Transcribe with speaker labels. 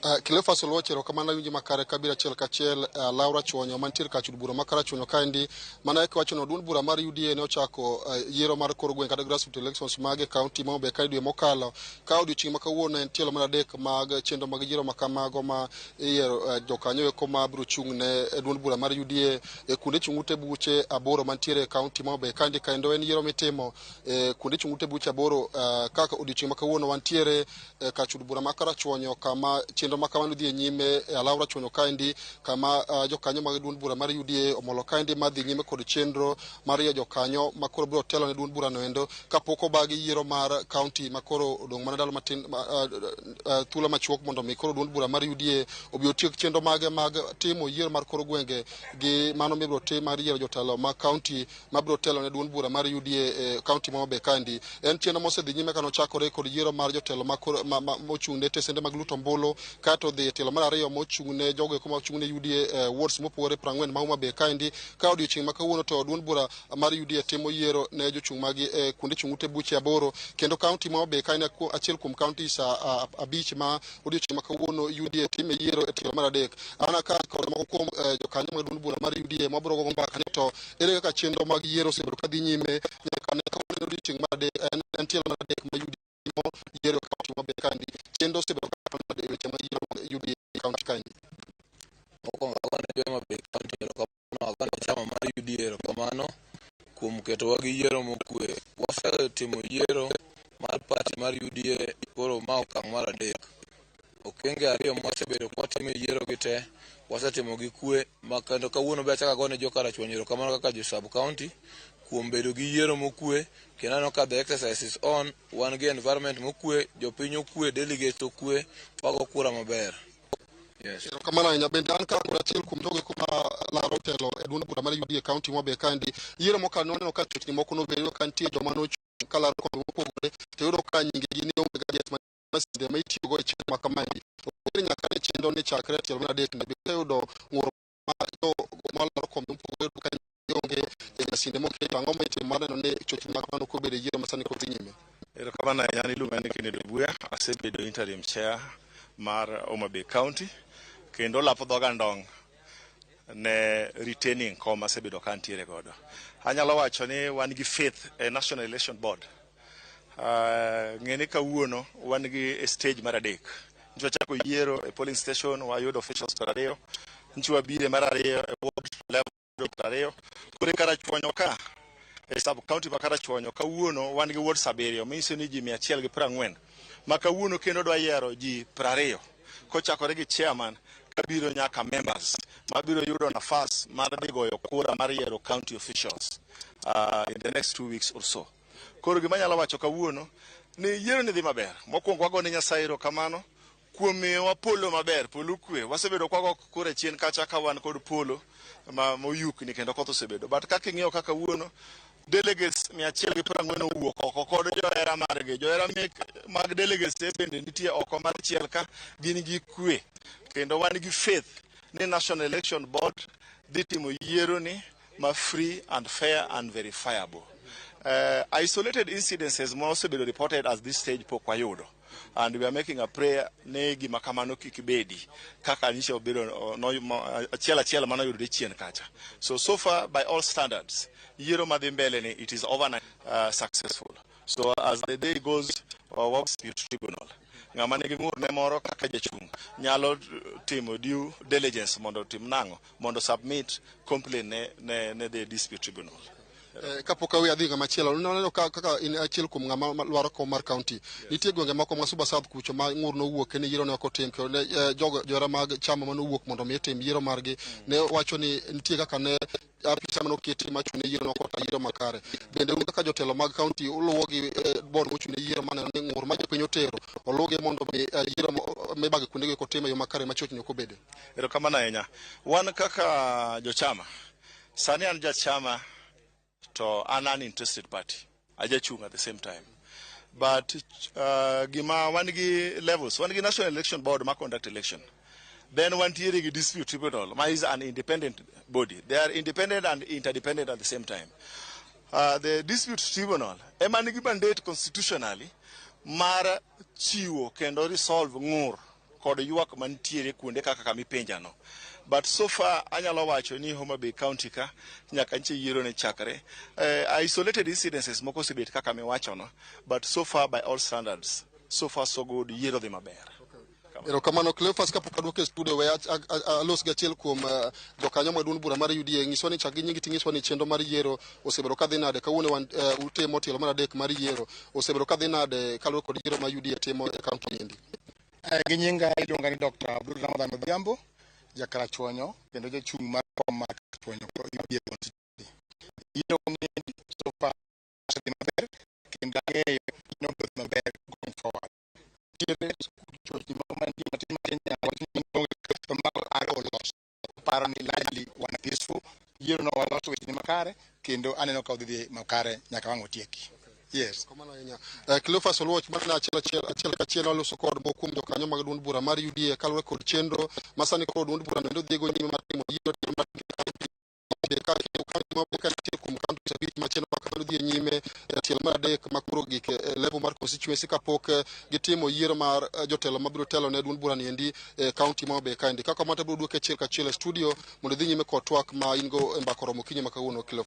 Speaker 1: Cleophas Oluochero kamana winji makare kabira chiel kachiel Laura Chuonyo mantiere ka chud bura makara Chuonyo kaendi mana eke wacho no duond bura mar UDA ne ochako yiero mar kor gweng' kata grassroots elections mag county ma Homabay ka dwe mokalo ka odiochieng' ma kawuono en tielo mar adek mag chenro mag yiero makamago ma iyiero jokanyo eko ma biro chung' ne duond bura mar UDA kuonde chung' ute buche aboro mantiere e county ma Homabay kaendi kendo en yiero mitimo kuonde chung' ute buche aboro kaka odiochieng' ma kawuono wantiere ka chud bura makara Chuonyo kama chenro makamano dhi nyime Laura Chuonyo kaendi kama jokanyo mag duond bura mar UDA omolo kaendi madhi nyime kod chenro mar yiero jokanyo makoro biro telo ne duond bura no endo kapok obagi yiero mar county makoro odong' mana ndalo matin thuolo machuok mondo mi koro duond bura mar UDA obi otiek chenro mage mag timo yiero mar kor gwenge gi mano mibiro tim mar yiero jotelo ma county mabiro telo ne duond bura mar UDA county ma Homabay kaendi en chenro mosedhi nyime kano chakore kod yiero mar jotelo mochung' ne tesende mag luto ombulu kato dhi telo mar ariyo mochung' ne jogo eko mochung' ne UDA wards mopogore 40 ma Homabay kaendi ka odiochieng' ma kawuono to duond bura mar UDA timo yiero ne jochung' magi kuonde chung' ute buche aboro kendo county ma Homabay kaendi achiel kuom counties abich ma odiochieng' ma kawuono UDA time yiero e tielo mar adek ana ka kod moko kuom jokanyo mag duond bura mar UDA mabiro gogo mbaka ni to ere kaka chenro mag yiero osebedo ka dhi nyime nyaka ne kawuono odiochieng' mar adek en tielo mar adek ma UDA yiero county ma Homabay kaendi chenro osebedo ka weche mag yiero UDA county kaendi
Speaker 2: mokwongo agone Homabay kaunti erokamano agone chama mar UDA erokamano kuom ketowa gi yiero mokwe. Wasetimo yiero mar party mar UDA koro ma okang' mar adek. Okenge ariyo mwasebedo kwatimo yiero gi te wasetimo gi kwe ma kendo kawuono be achako agone jokara Chuonyo erokamano kaka jo sub county kuom bedo gi yiero mokwe kendo aneno ka the exercise is on. Wan gi environment mokwe, jopiny okwe, delegates okwe, wago kura maber. Yes.
Speaker 1: Kamano ahinya bende an kaka achiel kuom jogo kuma laro telo e duond bura mar UDA county ma Homabay kaendi yiero mokalo noneno ka chochni moko nobedo ka nitie joma nochung' ka laro kombe mopogore to yudo ka nyingegi ne onge gadiet masinde ma itiyogo e chenro ma kamaendi okere nyaka ne chenro ni chakre tielo mar adek ne biro yudo ng'uro ma laro kombe mopogore ka onge masinde moketo ang'o ma itimo mar neno ni chochni ma kamano kobedo e yiero masani kodhi nyime.
Speaker 3: Erokamano ahinya an iluonga ni Kennedy Buya, asebedo interim chair mar Homabay County kendo lapo dhoga ndong' ne retaining kom asebedo ka antiere godo. Anyalo wacho ni wan gi faith e National Election Board. Ng'eni kawuono wan gi stage mar adek. Nchi wachako yiero e polling station wayudo officials 2. Nchi wabire mar ariyo e ward level 2. Kure kara Chuonyo ka e sub county ma kara Chuonyo kawuono wan gi ward 7 minyiso ni ji 140 ma kawuono kendo dwa yiero ji 20 kochakore gi chairman kabiro nyaka members mabiro yudo nafas mar dhi goyo kura mar yiero county officials in the next 2 weeks or so. Koro gima nyalo wacho kawuono ni yiero ni dhi maber. Mokwongo wagone Nyasaye erokamano kuom miyowa polo maber, polo kwe. Wasebedo kwago kura chien kacha ka wan kod polo ma moyukni kendo koth osebedo. But kaka ing'iyo kaka kawuono delegates 140 owuok oko kod johera margi. Johera mag delegates bende nitie oko mar chiel ka gin gi kwe. Kendo wan gi faith ni National Election Board dhi timo yiero ni ma free and fair and verifiable. Isolated incidences must be reported at this stage pok wayudo, and we are making a prayer ne gima kamano kik bedi kaka nisho bedo no achiel mano yudo chien kacha. So far by all standards yiero madhi mbele ni it is overnight successful. So as the day goes our dispute tribunal ngama nigi ngur ne moro kaka jachung nyalo timo due diligence mondo tim nango mondo submit complaint ne the dispute tribunal.
Speaker 1: Kapok awi adhi ngama chielo noneno kaka in achiel kuom ngama lwaro kom mar county nitie gwenge moko ma Suba South kucho ma ngur no wuok ne yiero ne ok otim kendo jora mag chama mano wuok mondo mi tim yiero margi ne wacho ni nitie kaka ne apisa mano kiti machune yiero no kota yiero makare bende kaka jotelo mag county uluwo gi board mochune yiero maneno ni ngur ma jopiny otero oluge mondo mi yiero me bag kuonde ko tim yo makare machochni ok obede.
Speaker 3: Erokamano ahinya. Wan kaka jochama sani an jachama to an interested party ajachung at the same time, but gima wan gi levels, wan gi National Election Board ma conduct election, then one tiering dispute tribunal ma is an independent body. They are independent and interdependent at the same time. The dispute tribunal emanigi mandate constitutionally mar chiwo kendo resolve ngur kod ywak mantiere kuonde kaka kama ipenjano. But so far anyalo wacho ni Homa Bay County ka nyaka nche yiero ne chakre. Isolated incidences moko osebet kaka miwachono, but so far by all standards, so far so good, yiero dhi maber.
Speaker 1: Erokamano Cleophas kapok aduoke studio we alos gachiel kuom jokanyo maduong' bura mar UDA nyiswa ni chak gi nyingi ting'iswa ni chenro mar yiero osebedo kadhi nade kawuono wan utimo tielo mar adek mar yiero osebedo kadhi nade kaluwore kod yiero ma UDA timo e kaunti niendi.
Speaker 4: Gi nyinga iluonga ni Dr. Abdul Ramadan Odhiambo, Jakarachuonyo kendo jachung' mar kom mar Karachuonyo ko UDA constituency. Yiero niendi so far osedhi maber kendo ang'eyo ni obiro dhi maber going forward. Largely one peaceful. You know what also with Makare, Kendo, and no Kaudi Makare, Nakawango Tieki. Yes.
Speaker 1: Cleophas Oluoch mana achiel kachiel oloso kod mokum jokanyo mag duond bura mar UDA kaluwore kod chenro masani kod duond bura nendo dhiego nyime mar timo yiero mar macheno makano dhi nyime tielo mar adek makuro gik level mar constituency kapok gitimo yiero mar jotelo mabiro telo ne duond bura niendi county ma Homa Bay kaendi kaka mata biro duoke achiel kachiel e studio mondo dhi nyime kod twak ma in go e mbaka romo kinyi makawuono.